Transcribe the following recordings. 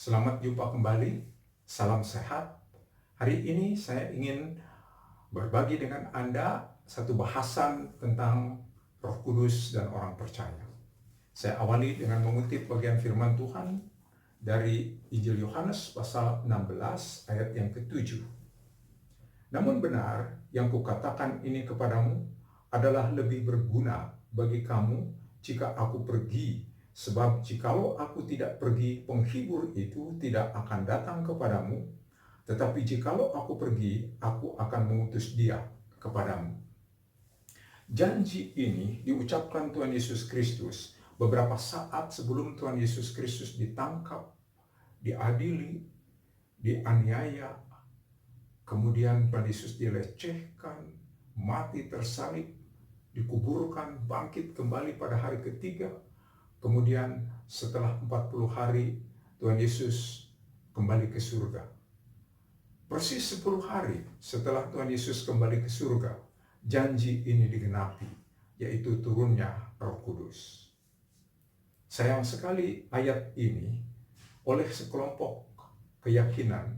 Selamat jumpa kembali, salam sehat. Hari ini saya ingin berbagi dengan Anda satu bahasan tentang Roh Kudus dan orang percaya. Saya awali dengan mengutip bagian firman Tuhan dari Injil Yohanes pasal 16 ayat yang ke-7. Namun benar yang kukatakan ini kepadamu adalah lebih berguna bagi kamu jika aku pergi. Sebab jikalau aku tidak pergi, penghibur itu tidak akan datang kepadamu. Tetapi jikalau aku pergi, aku akan mengutus dia kepadamu. Janji ini diucapkan Tuhan Yesus Kristus beberapa saat sebelum Tuhan Yesus Kristus ditangkap, diadili, dianiaya, kemudian Tuhan Yesus dilecehkan, mati tersalib, dikuburkan, bangkit kembali pada hari ketiga. Kemudian setelah 40 hari Tuhan Yesus kembali ke surga. Persis 10 hari setelah Tuhan Yesus kembali ke surga, janji ini digenapi, yaitu turunnya Roh Kudus. Sayang sekali ayat ini oleh sekelompok keyakinan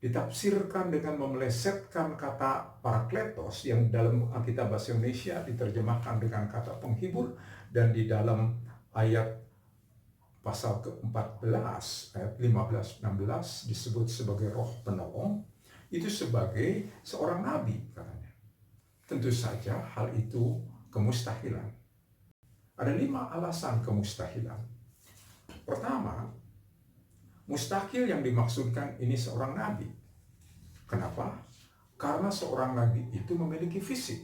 ditafsirkan dengan memelesetkan kata parakletos yang dalam Alkitab bahasa Indonesia diterjemahkan dengan kata penghibur, dan di dalam ayat pasal ke-14 ayat 15-16 disebut sebagai roh penolong, itu sebagai seorang nabi katanya. Tentu saja hal itu kemustahilan. Ada 5 alasan kemustahilan. Pertama, mustahil yang dimaksudkan ini seorang nabi. Kenapa? Karena seorang nabi itu memiliki fisik,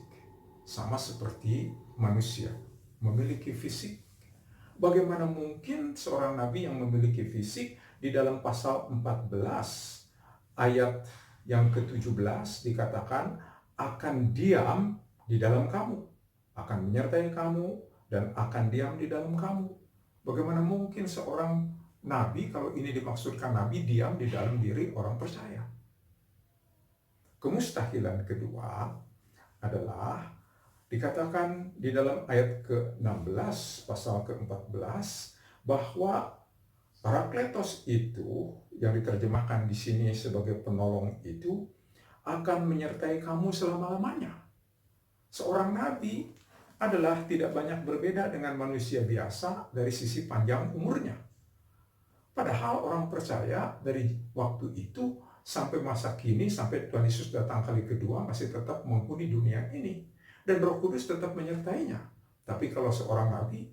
sama seperti manusia, memiliki fisik. Bagaimana mungkin seorang nabi yang memiliki fisik di dalam pasal 14 ayat yang ke-17 dikatakan akan diam di dalam kamu, akan menyertai kamu, dan akan diam di dalam kamu. Bagaimana mungkin seorang nabi, kalau ini dimaksudkan nabi, diam di dalam diri orang percaya? Kemustahilan kedua adalah dikatakan di dalam ayat ke-16 pasal ke-14 bahwa parakletos itu yang diterjemahkan di sini sebagai penolong itu akan menyertai kamu selama-lamanya. Seorang nabi adalah tidak banyak berbeda dengan manusia biasa dari sisi panjang umurnya. Padahal orang percaya dari waktu itu sampai masa kini, sampai Tuhan Yesus datang kali kedua, masih tetap menghuni dunia ini. Dan Roh Kudus tetap menyertainya. Tapi kalau seorang nabi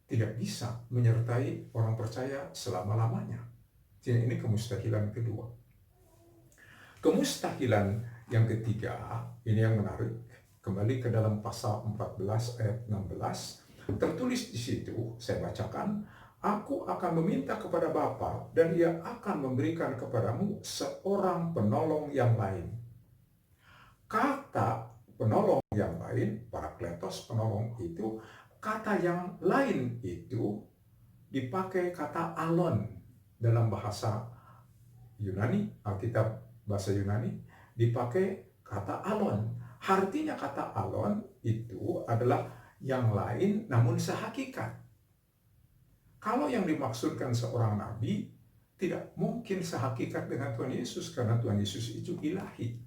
tidak bisa menyertai orang percaya selama-lamanya. Jadi ini kemustahilan kedua. Kemustahilan yang ketiga, ini yang menarik. Kembali ke dalam pasal 14 ayat 16. Tertulis di situ, saya bacakan, aku akan meminta kepada Bapa dan Ia akan memberikan kepadamu seorang penolong yang lain. Kata penolong yang lain, parakletos penolong itu, kata yang lain itu dipakai kata alon dalam bahasa Yunani, Alkitab bahasa Yunani dipakai kata alon. Artinya kata alon itu adalah yang lain namun sehakikat. Kalau yang dimaksudkan seorang nabi, tidak mungkin sehakikat dengan Tuhan Yesus, karena Tuhan Yesus itu ilahi.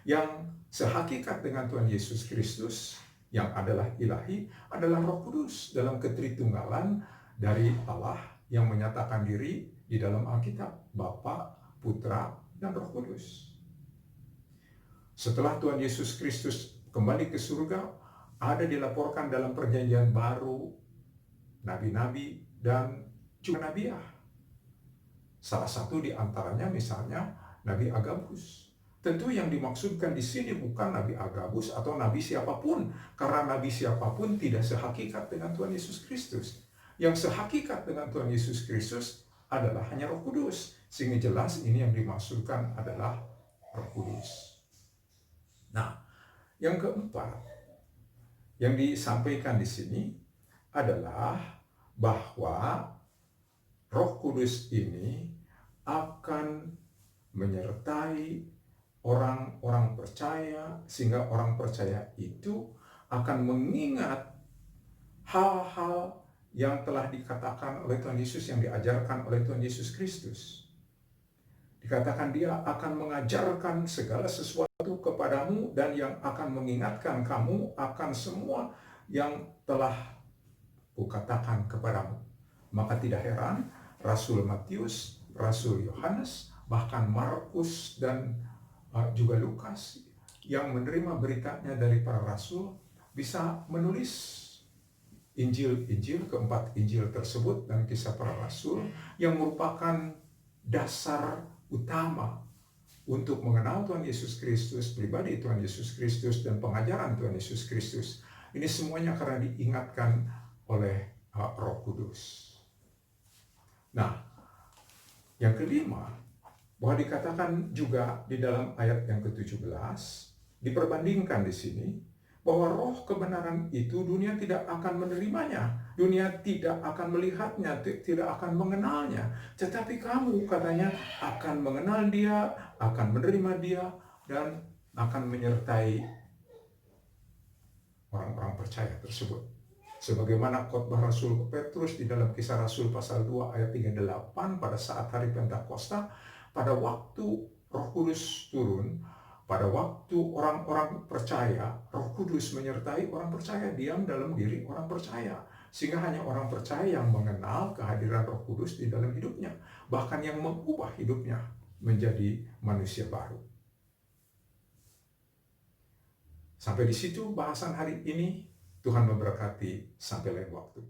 Yang sehakikat dengan Tuhan Yesus Kristus, yang adalah ilahi, adalah Roh Kudus dalam ketritunggalan dari Allah yang menyatakan diri di dalam Alkitab, Bapa, Putra, dan Roh Kudus. Setelah Tuhan Yesus Kristus kembali ke surga, ada dilaporkan dalam perjanjian baru, nabi-nabi dan juga nabiah. Salah satu di antaranya misalnya Nabi Agabus. Tentu yang dimaksudkan di sini bukan Nabi Agabus atau Nabi siapapun, karena Nabi siapapun tidak sehakikat dengan Tuhan Yesus Kristus. Yang sehakikat dengan Tuhan Yesus Kristus adalah hanya Roh Kudus, sehingga jelas ini yang dimaksudkan adalah Roh Kudus. Nah, yang keempat yang disampaikan di sini adalah bahwa Roh Kudus ini akan menyertai orang-orang percaya, sehingga orang percaya itu akan mengingat hal-hal yang telah dikatakan oleh Tuhan Yesus, yang diajarkan oleh Tuhan Yesus Kristus. Dikatakan dia akan mengajarkan segala sesuatu kepadamu dan yang akan mengingatkan kamu akan semua yang telah kukatakan kepadamu. Maka tidak heran Rasul Matius, Rasul Yohanes, bahkan Markus dan juga Lukas yang menerima beritanya dari para rasul bisa menulis Injil-Injil, keempat Injil tersebut dan kisah para rasul yang merupakan dasar utama untuk mengenal Tuhan Yesus Kristus, pribadi Tuhan Yesus Kristus, dan pengajaran Tuhan Yesus Kristus. Ini semuanya karena diingatkan oleh Roh Kudus. Nah, yang kelima, bahwa dikatakan juga di dalam ayat yang ke-17, diperbandingkan di sini, bahwa roh kebenaran itu dunia tidak akan menerimanya, dunia tidak akan melihatnya, tidak akan mengenalnya, tetapi kamu katanya akan mengenal dia, akan menerima dia, dan akan menyertai orang-orang percaya tersebut. Sebagaimana khotbah Rasul Petrus di dalam Kisah Rasul pasal 2 ayat 38 pada saat hari Pentakosta, pada waktu Roh Kudus turun, pada waktu orang-orang percaya, Roh Kudus menyertai orang percaya, diam dalam diri orang percaya. Sehingga hanya orang percaya yang mengenal kehadiran Roh Kudus di dalam hidupnya. Bahkan yang mengubah hidupnya menjadi manusia baru. Sampai di situ bahasan hari ini. Tuhan memberkati sampai lain waktu.